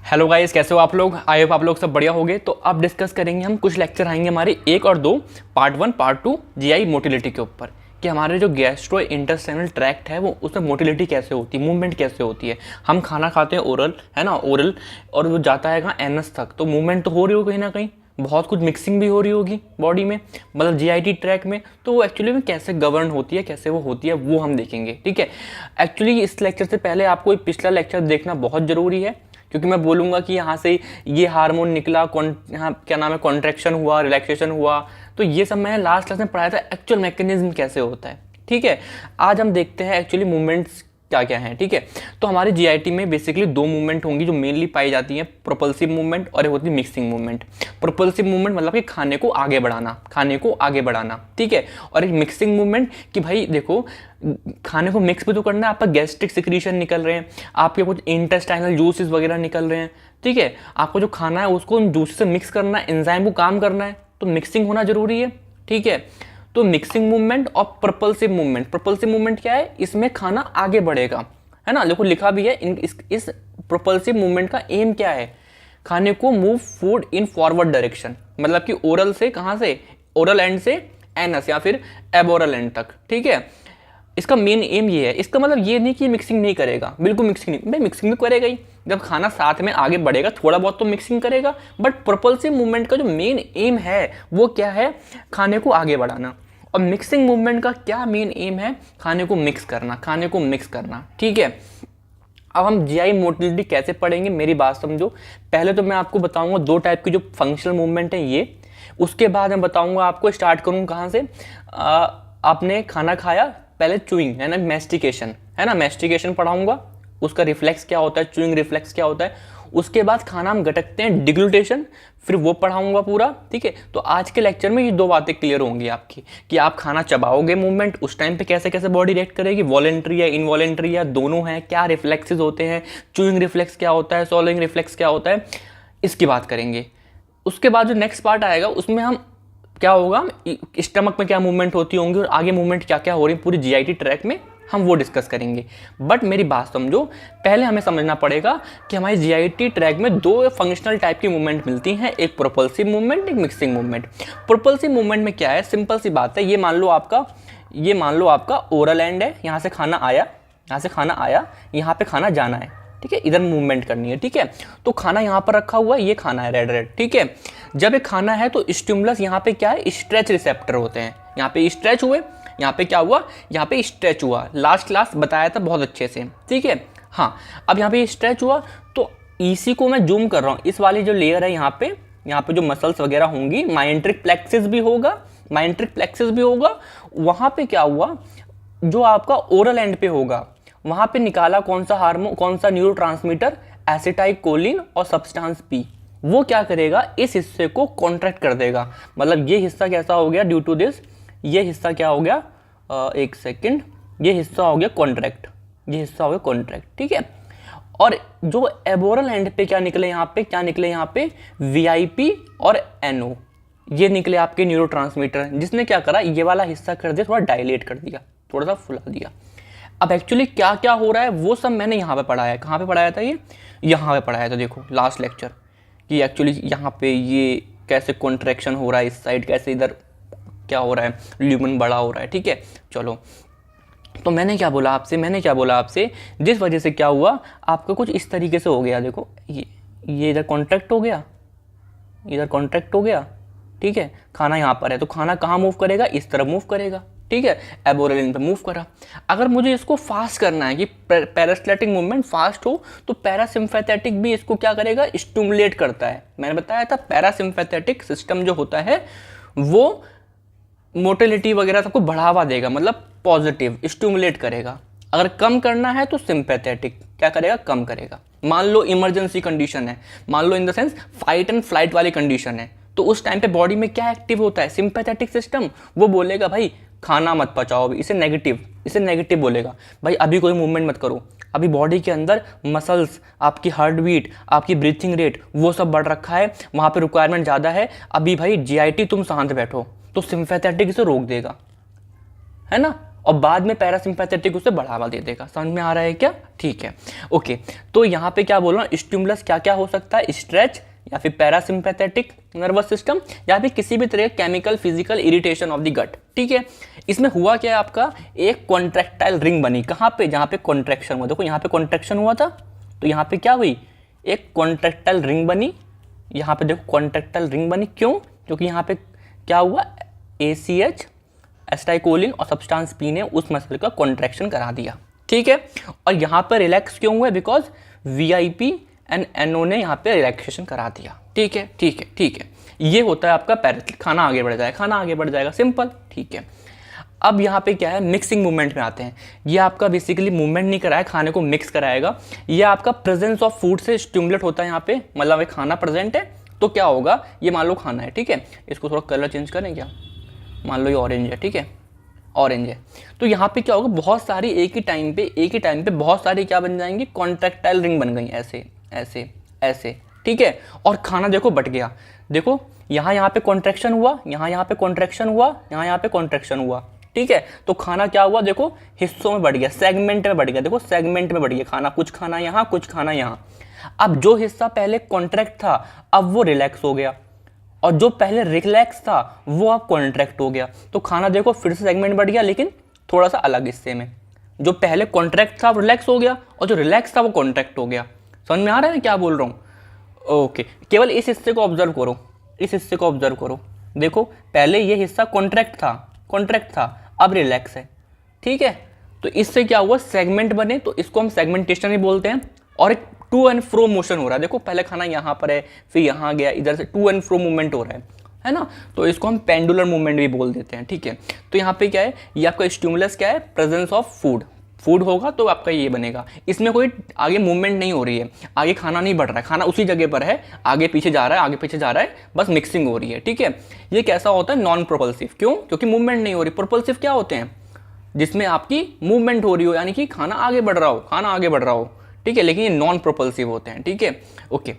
Hello guys, कैसे हो आप लोग। आई होप आप लोग सब बढ़िया होंगे। तो अब डिस्कस करेंगे हम, कुछ लेक्चर आएंगे हमारे 1 और 2, पार्ट 1 पार्ट 2 जीआई मोटिलिटी के ऊपर कि हमारे जो गैस्ट्रो इंटेस्टाइनल ट्रैक्ट है वो उसमें मोटिलिटी कैसे होती है, मूवमेंट कैसे होती है। हम खाना खाते हैं ओरल, है ना, ओरल, और वो जाता है कहाँ, एनस तक। तो मूवमेंट तो हो रही होगी कहीं ना कहीं, बहुत कुछ मिक्सिंग भी हो रही होगी बॉडी में, मतलब जीआईटी ट्रैक में। तो वो एक्चुअली में कैसे गवर्न होती है, कैसे वो होती है, वो हम देखेंगे। ठीक है, एक्चुअली इस लेक्चर से पहले आपको पिछला लेक्चर देखना बहुत ज़रूरी है, क्योंकि मैं बोलूँगा कि यहाँ से ये हार्मोन निकला, यहाँ क्या नाम है, कॉन्ट्रैक्शन हुआ, रिलैक्सेशन हुआ। तो ये सब मैंने लास्ट क्लास में पढ़ाया था, एक्चुअल मैकेनिज्म कैसे होता है। ठीक है, आज हम देखते हैं एक्चुअली मूवमेंट्स क्या क्या हैं। ठीक है, तो हमारे जीआईटी में बेसिकली 2 मूवमेंट होंगी जो मेनली पाई जाती हैं, प्रोपल्सिव मूवमेंट और एक होती है मिक्सिंग मूवमेंट। प्रोपल्सिव मूवमेंट मतलब कि खाने को आगे बढ़ाना, खाने को आगे बढ़ाना। ठीक है, और एक मिक्सिंग मूवमेंट कि भाई देखो, खाने को मिक्स भी तो करना है, आपका गैस्ट्रिक सिक्रीशन निकल रहे हैं, आपके कुछ इंटेस्टाइनल जूसेस वगैरह निकल रहे हैं। ठीक है, आपको जो खाना है उसको जूस से मिक्स करना है, एंजाइम को काम करना है, तो मिक्सिंग होना जरूरी है। ठीक है, तो मिक्सिंग मूवमेंट और प्रोपल्सिव मूवमेंट। प्रोपल्सिव मूवमेंट क्या है, इसमें खाना आगे बढ़ेगा, है ना, देखो लिखा भी है। इस प्रोपल्सिव मूवमेंट का एम क्या है, खाने को move food in forward direction, मतलब कि ओरल से, कहाँ से, ओरल एंड से एनस या फिर एबोरल एंड तक। ठीक है, इसका मेन एम ये है। इसका मतलब ये नहीं कि मिक्सिंग नहीं करेगा, बिल्कुल मिक्सिंग नहीं, भाई मिक्सिंग भी करेगा ही, जब खाना साथ में आगे बढ़ेगा थोड़ा बहुत तो मिक्सिंग करेगा। बट प्रोपल्सिव मूवमेंट का जो मेन एम है वो क्या है, खाने को आगे बढ़ाना। और मिक्सिंग मूवमेंट का क्या मेन एम है, खाने को मिक्स करना, खाने को मिक्स करना। ठीक है, अब हम जीआई मोटिलिटी कैसे पढ़ेंगे, मेरी बात समझो। पहले तो मैं आपको बताऊंगा 2 टाइप की जो फंक्शनल मूवमेंट है ये, उसके बाद मैं बताऊंगा आपको, स्टार्ट करूँ कहाँ से, आपने खाना खाया, पहले चूइंग है ना, मैस्टिकेशन है ना, मैस्टिकेशन पढ़ाऊंगा, उसका रिफ्लेक्स क्या होता है, चूइंग रिफ्लेक्स क्या होता है। उसके बाद खाना हम गटकते हैं, डिग्लूटेशन, फिर वो पढ़ाऊंगा पूरा। ठीक है, तो आज के लेक्चर में ये 2 बातें क्लियर होंगी आपकी, कि आप खाना चबाओगे, मूवमेंट उस टाइम पे कैसे कैसे बॉडी रिएक्ट करेगी, वॉलेंट्री या इनवॉलेंट्री या दोनों है, क्या रिफ्लेक्सेस होते हैं, चूइंग रिफ्लेक्स क्या होता है, सॉलोइंग रिफ्लेक्स क्या होता है, इसकी बात करेंगे। उसके बाद जो नेक्स्ट पार्ट आएगा उसमें हम क्या होगा, स्टमक में क्या मूवमेंट होती होंगी और आगे मूवमेंट क्या क्या हो रही है पूरी जीआईटी ट्रैक में, हम वो डिस्कस करेंगे। बट मेरी बात समझो, पहले हमें समझना पड़ेगा कि हमारी जीआईटी ट्रैक में 2 फंक्शनल टाइप की मूवमेंट मिलती हैं, एक प्रोपल्सिव मूवमेंट, एक मिक्सिंग मूवमेंट। प्रोपल्सिव मूवमेंट में क्या है, सिंपल सी बात है, ये मान लो आपका ओरल एंड है, यहाँ से खाना आया, यहाँ पे खाना जाना है। ठीक है, इधर मूवमेंट करनी है। ठीक है, तो खाना यहाँ पर रखा हुआ है, ये खाना है रेड। ठीक है, जब ये खाना है तो स्टिमुलस यहाँ पे क्या है, स्ट्रेच रिसेप्टर होते हैं, यहाँ पे स्ट्रेच हुए, यहाँ पे क्या हुआ, यहाँ पे स्ट्रेच हुआ। लास्ट क्लास बताया था बहुत अच्छे से। ठीक है, हाँ, अब यहाँ पे स्ट्रेच हुआ, तो इसी को मैं जूम कर रहा हूँ, इस वाली जो लेयर है यहाँ पे जो मसल्स वगैरह होंगी, माइंट्रिक प्लेक्सिस भी होगा, वहाँ पे क्या हुआ, जो आपका ओरल एंड पे होगा, वहां पे निकाला कौन सा हार्मोन, कौन सा न्यूरोट्रांसमीटर, एसिटाइलकोलिन और सब्सटेंस पी। वो क्या करेगा, इस हिस्से को कॉन्ट्रैक्ट कर देगा, मतलब ये हिस्सा कैसा हो गया, ड्यू टू दिस, ये हिस्सा क्या हो गया, एक सेकंड, ये हिस्सा हो गया कॉन्ट्रैक्ट। ठीक है, और जो एबोरल एंड पे क्या निकले यहाँ पे वीआईपी और एनओ, ये निकले आपके न्यूरोट्रांसमीटर, जिसने क्या करा, ये वाला हिस्सा कर दिया, थोड़ा डायलेट कर दिया, थोड़ा सा फुला दिया। अब एक्चुअली क्या क्या हो रहा है वो सब मैंने यहाँ पे पढ़ाया है। कहाँ पे पढ़ाया था, ये यहाँ पे पढ़ाया था, देखो लास्ट लेक्चर, कि एक्चुअली यहाँ पे ये कैसे कॉन्ट्रैक्शन हो रहा है इस साइड, कैसे इधर क्या हो रहा है, ल्यूमन बड़ा हो रहा है। ठीक है, चलो, तो मैंने क्या बोला आपसे, जिस वजह से क्या हुआ, आपका कुछ इस तरीके से हो गया, देखो ये इधर कॉन्ट्रैक्ट हो गया, ठीक है, खाना यहाँ पर है, तो खाना कहाँ मूव करेगा, इस तरफ मूव करेगा। ठीक है, एबोरल एंड पे मूव करा। अगर मुझे इसको फास्ट करना है कि पैरासिम्पैथेटिक मूवमेंट फास्ट हो, तो पैरासिम्पैथेटिक भी इसको क्या करेगा, स्टिमुलेट करता है। मैंने बताया था पैरासिम्पैथेटिक सिस्टम जो होता है वो मोटिलिटी वगैरह सबको बढ़ावा देगा, मतलब पॉजिटिव स्टिमुलेट करेगा। अगर कम करना है तो सिंपैथेटिक क्या करेगा, कम करेगा। मान लो इमरजेंसी कंडीशन है, मान लो in the sense fight and flight वाली कंडीशन है, तो उस टाइम पे बॉडी में क्या एक्टिव होता है, सिंपैथेटिक सिस्टम, वो बोलेगा भाई खाना मत पचाओ, इसे नेगेटिव बोलेगा, भाई अभी कोई मूवमेंट मत करो, अभी बॉडी के अंदर मसल्स, आपकी हार्ट बीट, आपकी ब्रीथिंग रेट, वो सब बढ़ रखा है, वहाँ पे रिक्वायरमेंट ज़्यादा है, अभी भाई जीआईटी तुम शांत बैठो, तो सिंपैथेटिक इसे रोक देगा, है ना। और बाद में पैरासिम्पैथेटिक उसे बढ़ावा दे देगा। समझ में आ रहा है क्या? ठीक है, ओके। तो यहाँ पे क्या बोल रहा हूँ, स्टिमुलस क्या क्या हो सकता है, स्ट्रेच या फिर पैरासिम्पैथेटिक नर्वस सिस्टम या फिर किसी भी तरह chemical physical irritation of the gut. ठीक है, इसमें हुआ क्या है, आपका एक कॉन्ट्रैक्टाइल रिंग बनी। कहाँ पे? जहाँ पे कॉन्ट्रैक्शन हुआ। देखो यहाँ पे कॉन्ट्रैक्शन हुआ था तो यहाँ पे क्या हुई, एक कॉन्ट्रैक्टाइल रिंग बनी। यहाँ पे देखो कॉन्ट्रैक्टाइल रिंग बनी, क्यों? क्योंकि यहाँ पे क्या हुआ, ACH एस्टाइकोलिन और सब्सटेंस पी ने उस मसल का कॉन्ट्रैक्शन करा दिया। ठीक है, और यहाँ पर रिलैक्स क्यों हुआ, बिकॉज VIP एंड NO ने यहाँ पे रिलैक्सेशन करा दिया। ठीक है, ठीक है, ठीक है, ये होता है आपका पैरासिम्पैथेटिक। खाना आगे बढ़ जाएगा, खाना आगे बढ़ जाएगा, सिंपल। ठीक है, अब यहाँ पे क्या है, मिक्सिंग मूवमेंट में आते हैं। ये आपका बेसिकली मूवमेंट नहीं कराया, खाने को मिक्स कराएगा। ये आपका प्रेजेंस ऑफ फूड से स्टिमुलेट होता है यहाँ पे, मतलब एक खाना प्रेजेंट है तो क्या होगा, ये मान लो खाना है, ठीक है, इसको थोड़ा कलर चेंज करें क्या, मान लो ये ऑरेंज है, ठीक है, ऑरेंज है। तो यहाँ पे क्या होगा, बहुत सारी एक ही टाइम पे बहुत सारी क्या बन जाएंगी, कॉन्ट्रैक्टाइल रिंग बन गई, ऐसे ऐसे ऐसे। ठीक है, और खाना देखो बट गया। देखो यहाँ पे कॉन्ट्रैक्शन हुआ, यहाँ पे कॉन्ट्रैक्शन हुआ, यहाँ पे कॉन्ट्रैक्शन हुआ। ठीक है, तो खाना क्या हुआ, देखो हिस्सों में बढ़ गया, सेगमेंट में बढ़ गया। देखो सेगमेंट में बढ़ गया खाना, कुछ खाना यहाँ, कुछ खाना यहाँ। अब जो हिस्सा पहले कॉन्ट्रैक्ट था अब वो रिलैक्स हो गया, और जो पहले रिलैक्स था वो अब कॉन्ट्रैक्ट हो गया। तो खाना देखो फिर से सेगमेंट बढ़ गया, लेकिन थोड़ा सा अलग हिस्से में। जो पहले कॉन्ट्रैक्ट था वो रिलैक्स हो गया, और जो रिलैक्स था वो कॉन्ट्रैक्ट हो गया। समझ में आ रहा है क्या बोल रहा हूँ? ओके, केवल इस हिस्से को ऑब्जर्व करो, इस हिस्से को ऑब्जर्व करो। देखो पहले ये हिस्सा कॉन्ट्रैक्ट था, अब रिलैक्स है। ठीक है, तो इससे क्या हुआ, सेगमेंट बने, तो इसको हम सेगमेंटेशन ही बोलते हैं। और एक टू एंड फ्रो मोशन हो रहा है। देखो पहले खाना यहाँ पर है, फिर यहाँ गया, इधर से टू एंड फ्रो मूवमेंट हो रहा है ना, तो इसको हम पेंडुलर मूवमेंट भी बोल देते हैं। ठीक है, तो यहाँ पे क्या है, ये आपका स्टिमुलस क्या है, प्रेजेंस ऑफ फूड होगा तो आपका ये बनेगा। इसमें कोई आगे मूवमेंट नहीं हो रही है, आगे खाना नहीं बढ़ रहा है, खाना उसी जगह पर है, आगे पीछे जा रहा है, आगे पीछे जा रहा है, बस मिक्सिंग हो रही है। ठीक है, ये कैसा होता है, नॉन प्रोपल्सिव। क्यों? क्योंकि मूवमेंट नहीं हो रही। प्रोपल्सिव क्या होते हैं, जिसमें आपकी मूवमेंट हो रही हो, यानी कि खाना आगे बढ़ रहा हो। ठीक है, लेकिन ये नॉन प्रोपल्सिव होते हैं। ठीक है, ओके।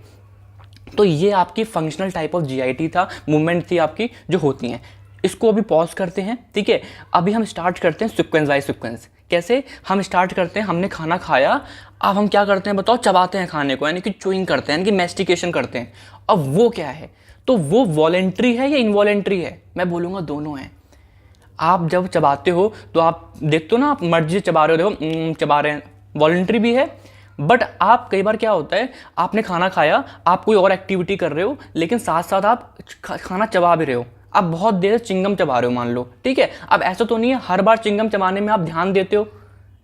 तो ये आपकी फंक्शनल टाइप ऑफ GIT था, मूवमेंट थी आपकी जो होती हैं। इसको अभी पॉज करते हैं। ठीक है, अभी हम स्टार्ट करते हैं सीक्वेंस बाय सीक्वेंस। कैसे हम स्टार्ट करते हैं, हमने खाना खाया, अब हम क्या करते हैं बताओ, चबाते हैं खाने को, यानी कि च्यूइंग करते हैं, यानी कि मैस्टिकेशन करते हैं। अब वो क्या है, तो वो वॉलेंट्री है या इनवॉलेंट्री है? मैं बोलूँगा दोनों हैं। आप जब चबाते हो तो आप देखते हो ना, आप मर्जी से चबा रहे हो, देखो चबा रहे हैं, वॉलेंट्री भी है। बट आप कई बार क्या होता है, आपने खाना खाया, आप कोई और एक्टिविटी कर रहे हो, लेकिन साथ साथ आप खाना चबा भी रहे हो, आप बहुत देर चिंगम चबा रहे हो मान लो। ठीक है, अब ऐसा तो नहीं है हर बार चिंगम चबाने में आप ध्यान देते हो,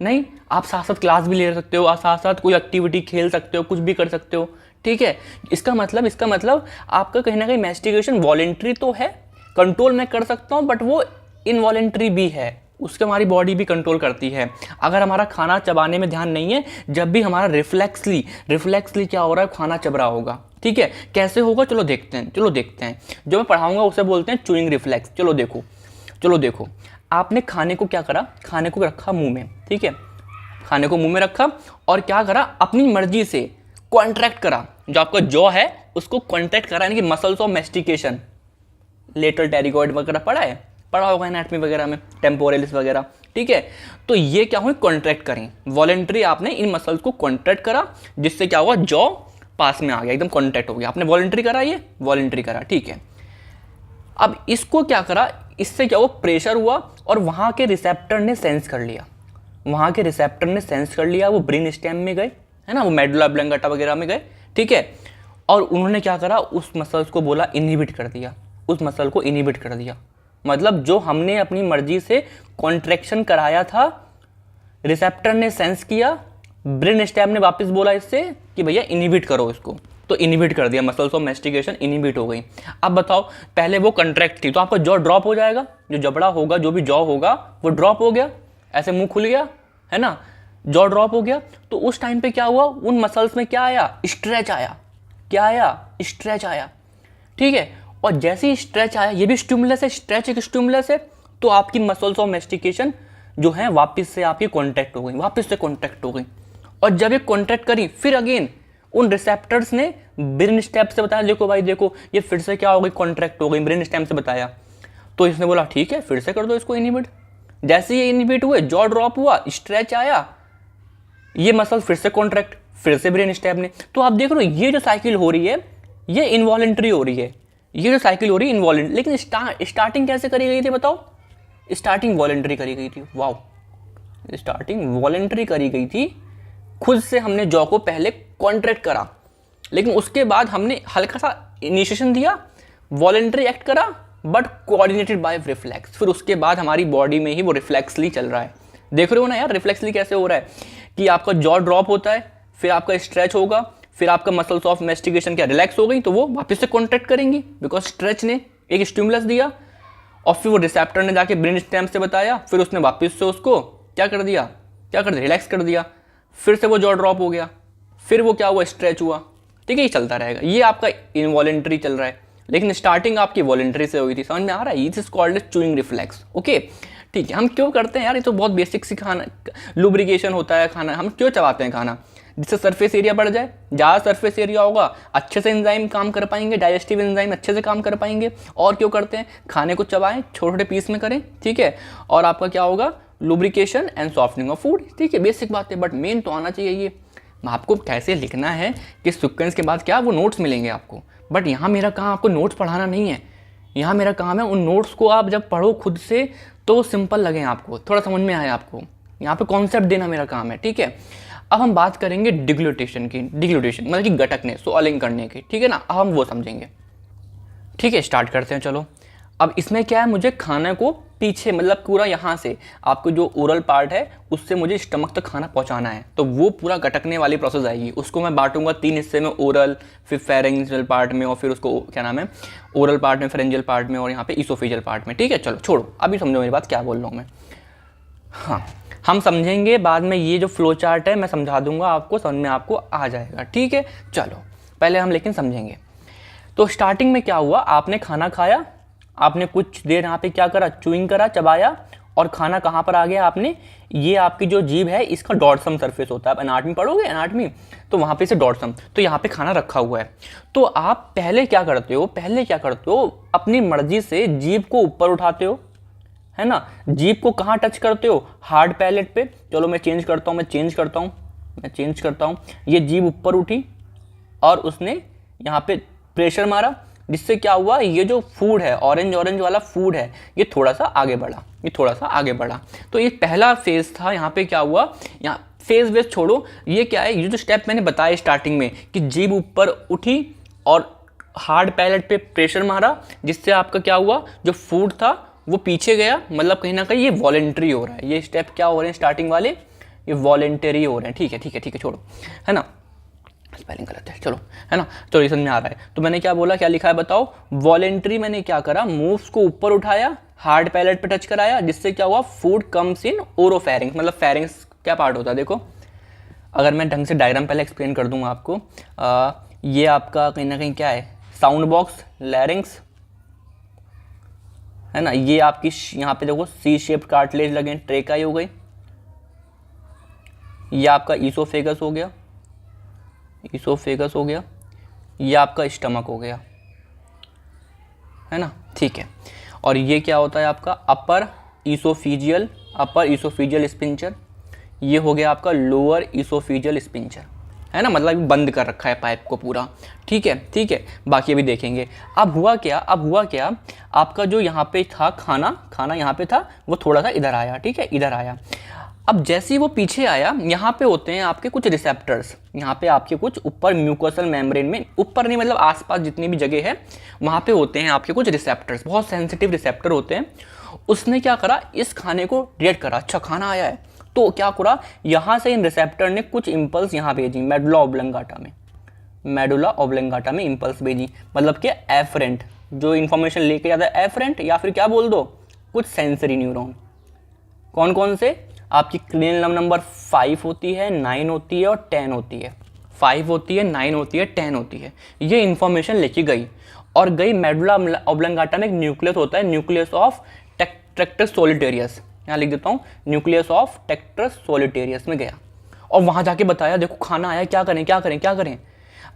नहीं, आप साथ साथ क्लास भी ले सकते हो, आप साथ साथ कोई एक्टिविटी खेल सकते हो, कुछ भी कर सकते हो। ठीक है, इसका मतलब आपका कहीं ना कहीं मैस्टिकेशन वॉलेंट्री तो है, कंट्रोल मैं कर सकता हूँ, बट वो इनवॉलेंट्री भी है, उसके हमारी बॉडी भी कंट्रोल करती है। अगर हमारा खाना चबाने में ध्यान नहीं है, जब भी हमारा रिफ्लेक्सली क्या हो रहा है, खाना चब रहा होगा। ठीक है, कैसे होगा, चलो देखते हैं। जो मैं पढ़ाऊंगा उसे बोलते हैं च्यूइंग रिफ्लेक्स। चलो देखो, आपने खाने को क्या करा, खाने को रखा मुंह में। ठीक है, खाने को मुंह में रखा और क्या करा, अपनी मर्जी से कॉन्ट्रैक्ट करा, जो आपका जॉ है उसको कॉन्ट्रैक्ट करा, यानी कि muscles of mastication, lateral pterygoid वगैरह पढ़ा होगा एनाटॉमी वगैरह में, टेम्पोरलिस वगैरह। ठीक है, तो ये क्या हुई, कॉन्ट्रैक्ट करें, वॉलेंट्री आपने इन मसल्स को कॉन्ट्रैक्ट करा, जिससे क्या हुआ, जॉ पास में आ गया, एकदम कॉन्ट्रैक्ट हो गया। आपने वॉलेंट्री करा। ठीक है, अब इसको क्या करा, इससे क्या हुआ, प्रेशर हुआ, और वहां के रिसेप्टर ने सेंस कर लिया, वो ब्रेन स्टेम में गए, है ना, वो मेडुला ऑब्लंगेटा वगैरह में गए। ठीक है, और उन्होंने क्या करा, उस मसल्स को बोला इनहिबिट कर दिया, मतलब जो हमने अपनी मर्जी से कॉन्ट्रैक्शन कराया था, रिसेप्टर ने सेंस किया, ब्रेन स्टेम ने वापस बोला इससे कि भैया इनहिबिट करो इसको, तो इनहिबिट कर दिया, मसल्स ऑफ मैस्टिकेशन इनहिबिट हो गई। अब बताओ, पहले वो कॉन्ट्रैक्ट थी तो आपका जॉ ड्रॉप हो जाएगा, जो जबड़ा होगा, जो भी जॉ होगा वो ड्रॉप हो गया, ऐसे मुंह खुल गया, है ना, जॉ ड्रॉप हो गया। तो उस टाइम पे क्या हुआ, उन मसल्स में क्या आया, स्ट्रेच आया। ठीक है, और जैसे ही स्ट्रेच आया, ये भी स्टिमुलस है, स्ट्रेच एक स्टिमुलस है, तो आपकी मसल्स ऑफ मैस्टिकेशन जो है वापस से आपकी कॉन्ट्रैक्ट हो गई, और जब ये कॉन्ट्रैक्ट करी, फिर अगेन उन रिसेप्टर्स ने ब्रेन स्टेम से बताया, देखो भाई देखो ये फिर से क्या हो गई, कॉन्ट्रैक्ट हो गई, ब्रेन स्टेम से बताया, तो इसने बोला ठीक है फिर से कर दो इसको इनहिबिट। जैसे ये इनहिबिट हुए, जॉ ड्रॉप हुआ, स्ट्रेच आया, ये मसल फिर से कॉन्ट्रैक्ट, फिर से ब्रेन स्टेम ने। तो आप देख रहे हो ये जो साइकिल हो रही है ये इनवॉलेंट्री हो रही है, ये जो साइकिल हो रही है इनवॉलेंट्री। लेकिन स्टार्टिंग कैसे करी गई थी बताओ? स्टार्टिंग वॉलेंट्री करी गई थी। वाओ, स्टार्टिंग वॉलेंट्री करी गई थी, खुद से हमने जॉ को पहले कॉन्ट्रैक्ट करा, लेकिन उसके बाद हमने हल्का सा इनिशिएशन दिया, वॉलेंट्री एक्ट करा, बट कोऑर्डिनेटेड बाय रिफ्लेक्स। फिर उसके बाद हमारी बॉडी में ही वो रिफ्लेक्सली चल रहा है। देख रहे हो ना यार रिफ्लेक्सली कैसे हो रहा है कि आपका जॉ ड्रॉप होता है, फिर आपका स्ट्रेच होगा, फिर आपका मसल्स ऑफ मेस्टिकेशन क्या रिलैक्स हो गई तो वो वापस से कॉन्ट्रैक्ट करेंगी, बिकॉज स्ट्रेच ने एक स्टिमुलस दिया, और फिर वो रिसेप्टर ने जाके ब्रेन स्टेम से बताया, फिर उसने वापस से उसको क्या कर दिया, रिलैक्स कर दिया, फिर से वो जॉ ड्रॉप हो गया, फिर वो क्या हुआ, स्ट्रेच हुआ। ठीक है, ये चलता रहेगा। ये आपका इनवॉलेंट्री चल रहा है, लेकिन स्टार्टिंग आपकी वॉलेंट्री से हुई थी। समझ में आ रहा है? This is called as chewing reflex. Okay, ठीक है। हम क्यों करते हैं यार, ये तो बहुत बेसिक सी खाना, लुब्रिकेशन होता है खाना, हम क्यों चबाते हैं खाना? जिससे सरफेस एरिया बढ़ जाए, ज़्यादा सरफेस एरिया होगा, अच्छे से एंजाइम काम कर पाएंगे, डाइजेस्टिव एंजाइम अच्छे से काम कर पाएंगे। और क्यों करते हैं? खाने को चबाएं, छोटे छोटे पीस में करें, ठीक है, और आपका क्या होगा, lubrication and softening of food. ठीक है, बेसिक बात है, बट मेन तो आना चाहिए ये। आपको कैसे लिखना है, किस सीक्वेंस के बाद क्या, वो नोट्स मिलेंगे आपको। बट यहाँ मेरा काम आपको नोट्स पढ़ाना नहीं है, यहाँ मेरा काम है उन नोट्स को आप जब पढ़ो खुद से तो सिंपल लगे आपको, थोड़ा समझ में आए आपको, यहाँ पे कॉन्सेप्ट देना मेरा काम है। ठीक है, अब हम बात करेंगे डिग्लूटेशन की। डिग्लूटेशन मतलब कि गटकने, स्वॉलिंग करने की, ठीक है ना, अब हम वो समझेंगे। ठीक है, स्टार्ट करते हैं चलो। अब इसमें क्या है, मुझे खाने को पीछे मतलब पूरा यहाँ से आपको जो ओरल पार्ट है उससे मुझे स्टमक तक खाना पहुँचाना है, तो वो पूरा गटकने वाली प्रोसेस आएगी। उसको मैं बांटूंगा 3 हिस्से में, ओरल, फिर फेरेंजियल पार्ट में, और फिर उसको क्या नाम है, ओरल पार्ट में, फेरेंजियल पार्ट में, और यहाँ पे इसोफेजियल पार्ट में। ठीक है, चलो छोड़ो, अभी समझो मेरी बात क्या बोल रहा हूँ मैं। हाँ, हम समझेंगे बाद में, ये जो फ्लो चार्ट है मैं समझा दूंगा आपको, समझ में आपको आ जाएगा। ठीक है, चलो पहले हम लेकिन समझेंगे। तो स्टार्टिंग में क्या हुआ, आपने खाना खाया, आपने कुछ देर यहाँ पे क्या करा, चूइंग करा, चबाया, और खाना कहाँ पर आ गया आपने, ये आपकी जो जीभ है इसका डॉर्सम सरफेस होता है। आप एनाटमी पढ़ोगे, एनाटमी, तो वहाँ पे से डॉर्सम, तो यहाँ पे खाना रखा हुआ है। तो आप पहले क्या करते हो, अपनी मर्जी से जीभ को ऊपर उठाते हो, है ना। जीभ को कहाँ टच करते हो, हार्ड पैलेट पे। चलो मैं चेंज करता हूँ, ये जीभ ऊपर उठी और उसने यहाँ पे प्रेशर मारा, जिससे क्या हुआ, ये जो फूड है, ऑरेंज वाला फूड है, ये थोड़ा सा आगे बढ़ा, तो ये पहला फेज था। यहाँ पे क्या हुआ, यहाँ फेज वेज छोड़ो, ये क्या है, ये जो स्टेप मैंने बताया स्टार्टिंग में कि जीभ ऊपर उठी और हार्ड पैलेट पे प्रेशर मारा, जिससे आपका क्या हुआ, जो फूड था वो पीछे गया, मतलब कहीं ना कहीं ये वॉलेंट्री हो रहा है। ये स्टेप क्या हो रहे हैं स्टार्टिंग वाले, ये वॉलेंटरी हो रहे हैं। ठीक है, छोड़ो, है ना, स्पेलिंग गलत है, चलो, है ना, चलो ये समझ में आ रहा है। तो मैंने क्या बोला, क्या लिखा है बताओ, वॉलेंट्री मैंने क्या करा, मूव्स को ऊपर उठाया, हार्ड पैलेट पे टच कराया, जिससे क्या हुआ, फूड कम्स इन ओरोफेरिंक्स। मतलब फेरिंक्स क्या पार्ट होता है, देखो अगर मैं ढंग से डायग्राम पहले एक्सप्लेन कर दूंगा आपको। ये आपका कहीं ना कहीं क्या है, साउंड बॉक्स, लैरिंक्स, है ना, ये आपकी यहाँ पे देखो सी शेप्ड कार्टिलेज लगे, ट्रेकाई हो गई, ये आपका ईसोफेगस हो गया, ये आपका स्टमक हो गया, है ना। ठीक है, और ये क्या होता है आपका अपर ईसोफीजियल स्पिंचर, ये हो गया आपका लोअर ईसोफीजियल स्पिंचर, है ना, मतलब बंद कर रखा है पाइप को पूरा। ठीक है, बाकी अभी देखेंगे। अब हुआ क्या, आपका जो यहाँ पे था खाना यहाँ पे था, वो थोड़ा सा इधर आया। ठीक है, इधर आया। अब जैसे ही वो पीछे आया, यहाँ पे होते हैं आपके कुछ रिसेप्टर्स, यहाँ पे आपके कुछ ऊपर म्यूकोसल मेम्ब्रेन में, ऊपर नहीं मतलब आसपास जितनी भी जगह है वहाँ पे होते हैं आपके कुछ रिसेप्टर्स, बहुत सेंसिटिव रिसेप्टर होते हैं। उसने क्या करा, इस खाने को डिटेक्ट करा, अच्छा खाना आया है, तो क्या करा, यहाँ से इन रिसेप्टर ने कुछ इम्पल्स यहाँ भेजी, मेडुला ऑब्लंगाटा में इम्पल्स भेजी, मतलब कि एफरेंट जो इन्फॉर्मेशन लेके जाता है, एफरेंट, या फिर क्या बोल दो, कुछ सेंसरी न्यूरॉन। कौन कौन से, आपकी क्रेनियल नंबर 5 होती है, 9 होती है और 10 होती है। 5 होती है, 9 होती है, 10 होती है। ये इन्फॉर्मेशन लेके गई और गई मेडुला ऑब्लंगाटा में एक न्यूक्लियस होता है, न्यूक्लियस ऑफ ट्रैक्टस सोलिटेरियस, यहाँ लिख देता हूँ, न्यूक्लियस ऑफ ट्रैक्टस सोलिटेरियस में गया और वहाँ जाके बताया देखो खाना आया, क्या करें।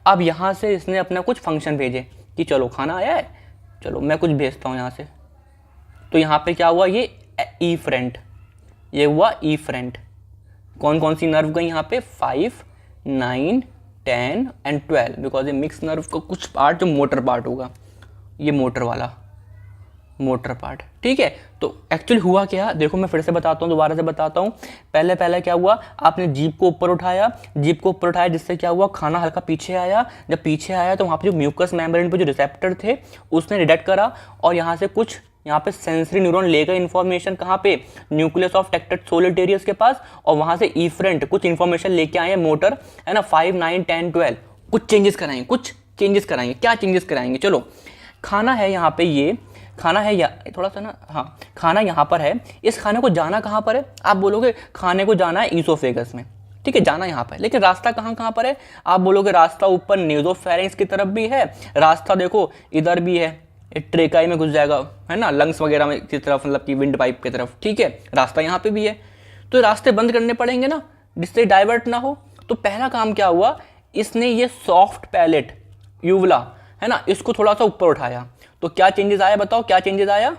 अब यहाँ से इसने अपना कुछ फंक्शन भेजे कि चलो खाना आया है, चलो मैं कुछ भेजता हूँ यहाँ से। तो यहाँ पे क्या हुआ, ये ये हुआ इफरेंट। कौन कौन सी नर्व गई यहाँ पे, 5, 9, 10 एंड 12, बिकॉज ये मिक्स नर्व का कुछ पार्ट जो मोटर पार्ट होगा, ये मोटर वाला मोटर पार्ट, ठीक है। तो एक्चुअली हुआ क्या, देखो मैं फिर से बताता हूँ, दोबारा से बताता हूँ। पहले क्या हुआ, आपने जीभ को ऊपर उठाया, जिससे क्या हुआ, खाना हल्का पीछे आया। जब पीछे आया तो वहाँ पे जो म्यूकस मेम्ब्रेन पे जो रिसेप्टर थे उसने डिटेक्ट करा, और यहाँ से कुछ यहाँ पे सेंसरी न्यूरॉन लेकर इन्फॉर्मेशन कहाँ पे, न्यूक्लियस ऑफ टेक्टेड सोलिटेरियस के पास, और वहाँ से इफरेंट कुछ इन्फॉर्मेशन लेके आए मोटर, है ना, 5, 9, 10, 12, कुछ चेंजेस कराएंगे। क्या चेंजेस कराएंगे, चलो। खाना है यहाँ पे, ये खाना है या थोड़ा सा ना, हाँ खाना यहाँ पर है। इस खाने को जाना कहाँ पर है, आप बोलोगे खाने को जाना है ईसोफेगस में, ठीक है, जाना यहाँ पर, लेकिन रास्ता कहाँ पर है, आप बोलोगे रास्ता ऊपर नेसोफेरिंक्स की तरफ भी है, रास्ता देखो इधर भी है, ट्रेकाई में घुस जाएगा, है ना, लंग्स वगैरह में की तरफ, मतलब कि विंड पाइप की तरफ, ठीक है, रास्ता यहाँ पे भी है। तो रास्ते बंद करने पड़ेंगे ना, जिससे डाइवर्ट ना हो। तो पहला काम क्या हुआ, इसने ये सॉफ्ट पैलेट यूवला, है ना, इसको थोड़ा सा ऊपर उठाया। तो क्या चेंजेस आया, बताओ क्या चेंजेस आया,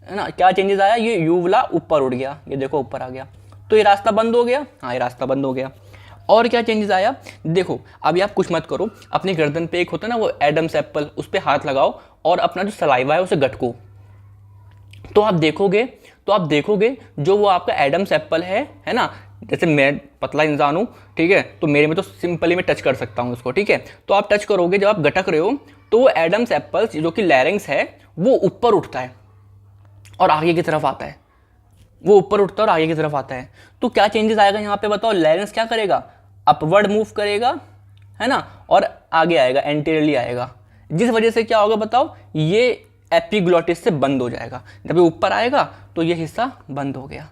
है ना, क्या चेंजेस आया, ये यूवला ऊपर उठ गया, ये देखो ऊपर आ गया, तो ये रास्ता बंद हो गया, हाँ ये रास्ता बंद हो गया। और क्या चेंजेस आया, देखो अभी आप कुछ मत करो, अपनी गर्दन पे एक होता है ना वो एडम्स एप्पल, उस पर हाथ लगाओ और अपना जो सलाइवा है उसे गटको। तो आप देखोगे जो वो आपका एडम्स एप्पल है ना, जैसे मैं पतला इंसान हूँ, ठीक है, तो मेरे में तो सिंपली मैं टच कर सकता हूँ उसको, ठीक है। तो आप टच करोगे, जब आप गटक रहे हो तो वो एडम्स एप्पल जो कि लैरिंग्स है वो ऊपर उठता है और आगे की तरफ आता है, तो क्या चेंजेस आएगा यहाँ पे, बताओ। लैरिंग्स क्या करेगा, अपवर्ड मूव करेगा, है ना, और आगे आएगा, एंटीरियरली आएगा, जिस वजह से क्या होगा बताओ, ये एपिग्लॉटिस से बंद हो जाएगा। जब ये ऊपर आएगा तो ये हिस्सा बंद हो गया,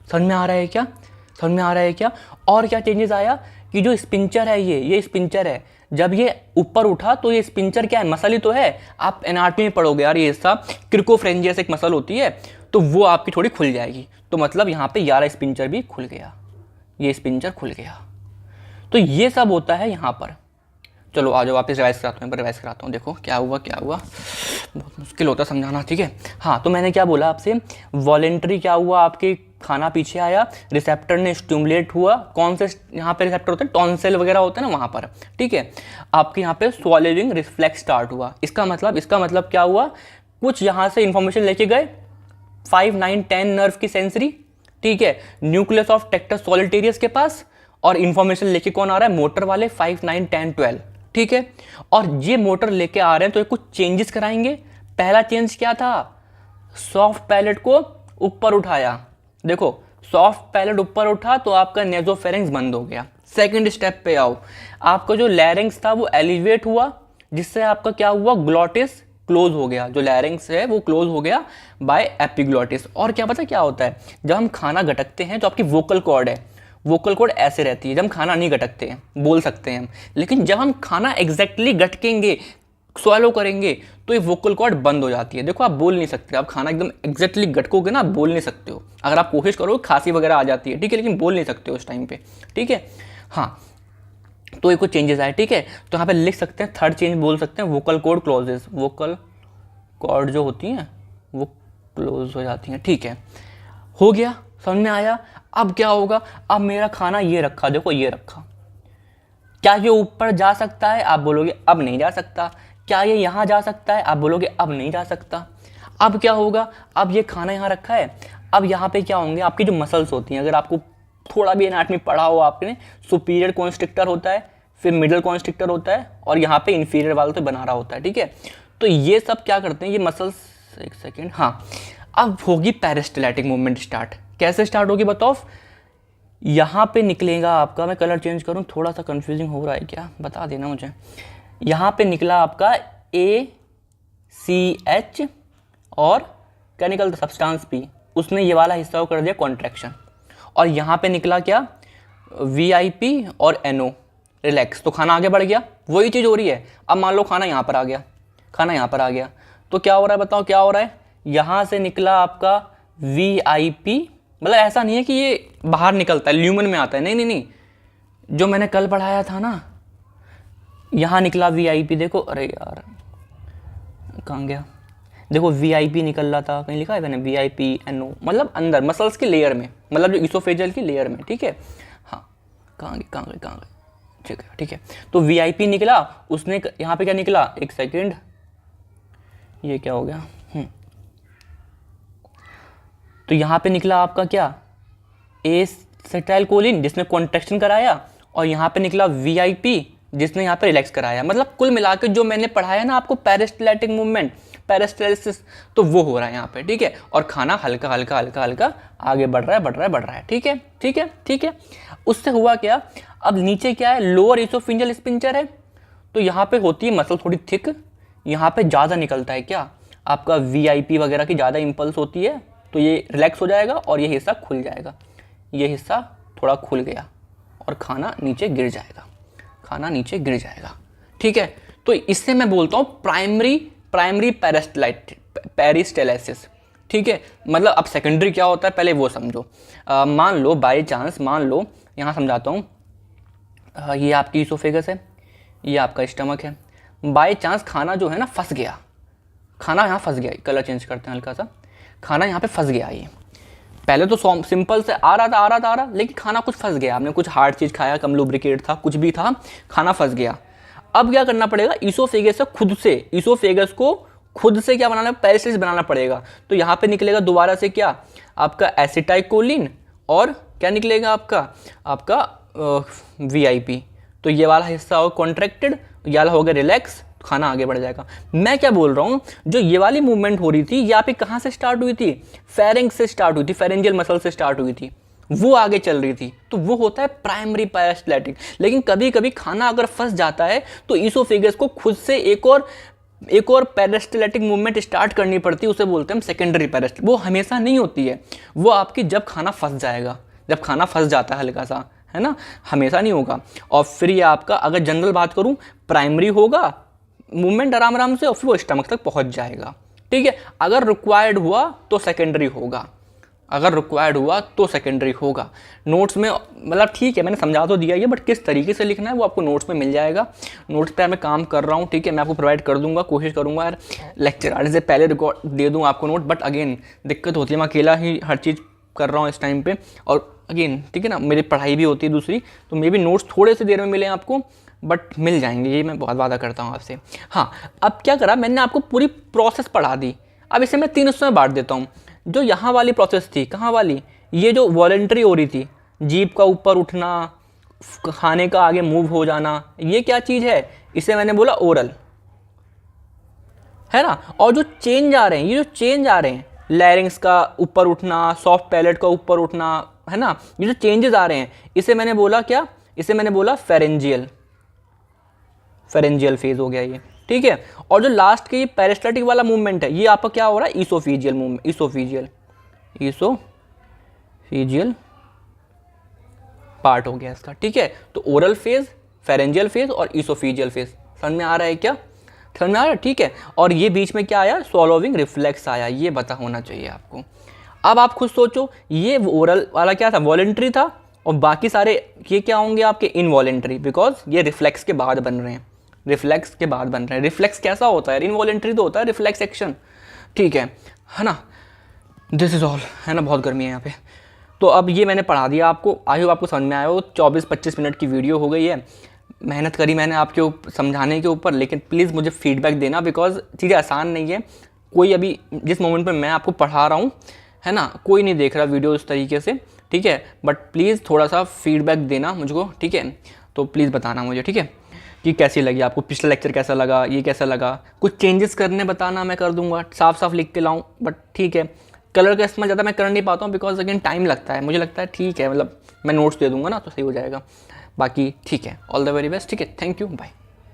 समझ में आ रहा है क्या। और क्या चेंजेस आया कि जो स्पिंचर है, ये स्पिंचर है, जब ये ऊपर उठा तो ये स्पिंचर क्या है, मसल ही तो है। आप एनाटॉमी में पढ़ोगे यार, ये हिस्सा क्रिकोफ्रेंजियस एक मसल होती है, तो वो आपकी थोड़ी खुल जाएगी। तो मतलब यहाँ पे 11 स्पिंचर भी खुल गया, ये स्पिंचर खुल गया। तो ये सब होता है यहाँ पर। चलो आ जाओ वापस रिवाइज कराता हूँ, देखो क्या हुआ, बहुत मुश्किल होता है समझाना, ठीक है। हाँ, तो मैंने क्या बोला आपसे, वॉलेंट्री क्या हुआ, आपके खाना पीछे आया, रिसेप्टर ने स्टिमुलेट हुआ, कौन से यहाँ पे रिसेप्टर होते हैं, टॉन्सिल वगैरह होते हैं ना वहाँ पर, ठीक है। आपके यहाँ पे स्वॉलोइंग रिफ्लेक्स स्टार्ट हुआ। इसका मतलब क्या हुआ, कुछ यहाँ से इंफॉर्मेशन लेके गए 5, 9, 10 नर्व की सेंसरी, ठीक है, न्यूक्लियस ऑफ टेक्टस सोलिटेरियस के पास, और इंफॉर्मेशन लेके कौन आ रहा है, मोटर वाले 5, 9, 10, 12, ठीक है। और ये मोटर लेके आ रहे हैं तो ये कुछ चेंजेस कराएंगे। पहला चेंज क्या था, सॉफ्ट पैलेट को ऊपर उठाया, देखो सॉफ्ट पैलेट ऊपर उठा तो आपका नेसोफेरिंक्स बंद हो गया। सेकंड स्टेप पे आओ, आपका जो लैरिंक्स था वो एलिवेट हुआ, जिससे आपका क्या हुआ, ग्लॉटिस क्लोज हो गया, जो लैरिंक्स है वो क्लोज हो गया बाय एपिग्लॉटिस। और क्या पता क्या होता है, जब हम खाना गटकते हैं तो आपकी वोकल कॉर्ड है, वोकल कॉर्ड ऐसे रहती है, जब हम खाना नहीं गटकते हैं, बोल सकते हैं हम, लेकिन जब हम खाना एग्जैक्टली गटकेंगे, स्वैलो करेंगे, तो ये वोकल कॉर्ड बंद हो जाती है। देखो आप बोल नहीं सकते, आप खाना एकदम एग्जैक्टली गटकोगे ना, आप बोल नहीं सकते हो। अगर आप कोशिश करो खांसी वगैरह आ जाती है, ठीक है, लेकिन बोल नहीं सकते हो उस टाइम पे, ठीक है। हाँ, तो ये कुछ चेंजेस आए, ठीक है। तो यहाँ पे लिख सकते हैं, थर्ड चेंज बोल सकते हैं, vocal cord closes, vocal cord जो होती हैं वो क्लोज हो जाती हैं, ठीक है, हो गया, समझ में आया। अब क्या होगा, अब मेरा खाना ये रखा, देखो ये रखा, क्या ये ऊपर जा सकता है, आप बोलोगे अब नहीं जा सकता। क्या ये यहाँ जा सकता है, आप बोलोगे अब नहीं जा सकता। अब क्या होगा, अब ये खाना यहाँ रखा है, अब यहाँ पे क्या होंगे, आपकी जो मसल्स होती हैं, अगर आपको थोड़ा भी एनाटॉमी पढ़ा हो आपने, सुपीरियर कॉन्स्ट्रिक्टर होता है, फिर मिडल कॉन्स्ट्रिक्टर होता है, और यहाँ पे इंफीरियर वाला तो बना रहा होता है, ठीक है। तो ये सब क्या करते हैं, ये मसल्स, एक सेकेंड, हाँ, अब होगी पेरिस्टाल्टिक मूवमेंट स्टार्ट। कैसे स्टार्ट होगी बताओ, यहाँ पे निकलेगा आपका, मैं कलर चेंज करूँ, थोड़ा सा कंफ्यूजिंग हो रहा है क्या, बता देना मुझे। यहाँ पे निकला आपका ACH और क्या निकलता, सब्सटेंस P, उसने ये वाला हिस्सा को कर दिया कॉन्ट्रैक्शन, और यहाँ पे निकला क्या, VIP और NO, रिलैक्स। तो खाना आगे बढ़ गया, वही चीज़ हो रही है। अब मान लो खाना यहाँ पर आ गया, तो क्या हो रहा है बताओ, क्या हो रहा है, यहाँ से निकला आपका VIP, मतलब ऐसा नहीं है कि ये बाहर निकलता है, ल्यूमन में आता है, नहीं, जो मैंने कल पढ़ाया था ना, यहाँ निकला VIP, देखो, अरे यार कहाँ गया, देखो वीआईपी निकल रहा था, कहीं लिखा है मैंने वीआईपी एनओ, मतलब अंदर मसल्स की लेयर में, मतलब जो इसोफेजियल की लेयर में, ठीक है। हाँ, कहाँ गए, ठीक है। तो वीआईपी निकला, उसने यहाँ पे क्या निकला, एक सेकेंड, ये क्या हो गया, तो यहाँ पे निकला आपका क्या, एसिटाइलकोलिन जिसने कॉन्ट्रैक्शन कराया, और यहाँ पे निकला वीआईपी जिसने यहाँ पे रिलैक्स कराया। मतलब कुल मिलाकर जो मैंने पढ़ाया ना आपको पेरिस्टाल्टिक मूवमेंट, पेरिस्टाल्सिस, तो वो हो रहा है यहाँ पे, ठीक है। और खाना हल्का हल्का आगे बढ़ रहा है, ठीक है। उससे हुआ क्या, अब नीचे क्या है, लोअर इसोफिंजियल स्पिंचर है, तो यहाँ पे होती है मसल थोड़ी थिक, यहाँ पे ज़्यादा निकलता है क्या आपका वीआईपी वगैरह की ज़्यादा इंपल्स होती है, तो ये रिलैक्स हो जाएगा और ये हिस्सा खुल जाएगा, ये हिस्सा थोड़ा खुल गया और खाना नीचे गिर जाएगा, ठीक है। तो इससे मैं बोलता हूँ प्राइमरी पेरिस्टाल्सिस, ठीक है। मतलब अब सेकेंडरी क्या होता है पहले वो समझो। मान लो बाय चांस, यहाँ समझाता हूँ, ये आपकी इसोफेगस है, ये आपका स्टमक है, बाय चांस खाना जो है ना फंस गया, खाना यहाँ फंस गया, कलर चेंज करते हैं हल्का सा, खाना यहाँ पे फंस गया, ये पहले तो सिंपल से आ रहा था, लेकिन खाना कुछ फंस गया, आपने कुछ हार्ड चीज़ खाया, कम लुब्रिकेट था, कुछ भी था, खाना फंस गया। अब क्या करना पड़ेगा, इसोफेगस को खुद से क्या बनाना, पेरिस्टाल्सिस बनाना पड़ेगा। तो यहाँ पे निकलेगा दोबारा से क्या, आपका एसिटाइलकोलिन, और क्या निकलेगा आपका वीआईपी। तो ये वाला हिस्सा हो कॉन्ट्रैक्टेड, ये वाला हो गया रिलैक्स, खाना आगे बढ़ जाएगा। मैं क्या बोल रहा हूँ, जो ये वाली मूवमेंट हो रही थी, यहाँ पे कहाँ से स्टार्ट हुई थी, फेरिंक्स से स्टार्ट हुई थी, फेरेंजियल मसल से स्टार्ट हुई थी, वो आगे चल रही थी, तो वो होता है प्राइमरी पेरिस्टाल्टिक। लेकिन कभी कभी खाना अगर फंस जाता है तो इसोफेगस को खुद से एक और पेरिस्टाल्टिक मूवमेंट स्टार्ट करनी पड़ती है, उसे बोलते हैं हम सेकेंडरी पेरिस्टाल्टिक। वो हमेशा नहीं होती है, वो आपकी जब खाना फंस जाएगा, जब खाना फंस जाता है हल्का सा, है ना, हमेशा नहीं होगा। और फिर ये आपका, अगर जनरल बात करूं, प्राइमरी होगा मूवमेंट आराम से, और फिर वो स्टमक तक पहुंच जाएगा, ठीक है। अगर रिक्वायर्ड हुआ तो सेकेंडरी होगा, नोट्स में, मतलब ठीक है मैंने समझा तो दिया ये, बट किस तरीके से लिखना है वो आपको नोट्स में मिल जाएगा। नोट्स पे मैं काम कर रहा हूँ, ठीक है, मैं आपको प्रोवाइड कर दूंगा, कोशिश करूंगा यार लेक्चर आने से पहले रिकॉर्ड दे दूँ आपको नोट, बट अगेन दिक्कत होती है, मैं अकेला ही हर चीज़ कर रहा हूँ इस टाइम पे, और अगेन ठीक है ना, मेरी पढ़ाई भी होती है दूसरी, तो मे बी नोट्स थोड़े से देर में मिले आपको, बट मिल जाएंगे, ये मैं बहुत वादा करता हूँ आपसे। हाँ, अब क्या करा, मैंने आपको पूरी प्रोसेस पढ़ा दी, अब इसे मैं 3 हिस्सों में बांट देता हूँ। जो यहाँ वाली प्रोसेस थी, कहाँ वाली, ये जो वॉलेंट्री हो रही थी, जीभ का ऊपर उठना, खाने का आगे मूव हो जाना, ये क्या चीज़ है, इसे मैंने बोला ओरल, है ना। और जो चेंज आ रहे हैं, ये जो चेंज आ रहे हैं, लैरिंग्स का ऊपर उठना, सॉफ्ट पैलेट का ऊपर उठना, है ना, ये जो चेंजेस आ रहे हैं, इसे मैंने बोला क्या, इसे मैंने बोला फेरेंजियल फेज हो गया ये, ठीक है। और जो लास्ट के ये पेरिस्टाल्टिक वाला मूवमेंट है, ये आपका क्या हो रहा है, इसोफिजियल मूवमेंट, इसोफिजियल पार्ट हो गया इसका, ठीक है। तो ओरल फेज, फेरेंजियल फेज और इसोफिजियल फेज, समझ में आ रहा है क्या, समझ में आ रहा है, ठीक है। और ये बीच में क्या आया, स्वॉलोविंग रिफ्लेक्स आया, ये पता होना चाहिए आपको। अब आप खुद सोचो, ये ओरल वाला क्या था, वॉलेंट्री था, और बाकी सारे ये क्या होंगे आपके इनवॉलेंट्री, बिकॉज ये रिफ्लेक्स के बाद बन रहे हैं, रिफ्लेक्स कैसा होता है, इनवॉलेंट्री तो होता है रिफ्लेक्स एक्शन, ठीक है ना। दिस इज ऑल, है ना, बहुत गर्मी है यहाँ पे। तो अब ये मैंने पढ़ा दिया आपको, आई होप आपको समझ में आया हो। 24-25 मिनट की वीडियो हो गई है, मेहनत करी मैंने आपके समझाने के ऊपर, लेकिन प्लीज़ मुझे फीडबैक देना, बिकॉज चीज़ें आसान नहीं है। कोई अभी जिस मोमेंट पे मैं आपको पढ़ा रहा हूँ, है ना, कोई नहीं देख रहा वीडियो इस तरीके से, ठीक है, बट प्लीज़ थोड़ा सा फीडबैक देना मुझको, ठीक है। तो प्लीज़ बताना मुझे, ठीक है, कि कैसी लगी आपको, पिछला लेक्चर कैसा लगा, ये कैसा लगा, कुछ चेंजेस करने बताना, मैं कर दूंगा, साफ लिख के लाऊं, बट ठीक है। कलर का इस्तेमाल ज़्यादा मैं कर नहीं पाता हूँ, बिकॉज अगेन टाइम लगता है, मुझे लगता है ठीक है, मतलब मैं नोट्स दे दूंगा ना तो सही हो जाएगा। बाकी ठीक है, ऑल द वेरी बेस्ट, ठीक है, थैंक यू, बाय।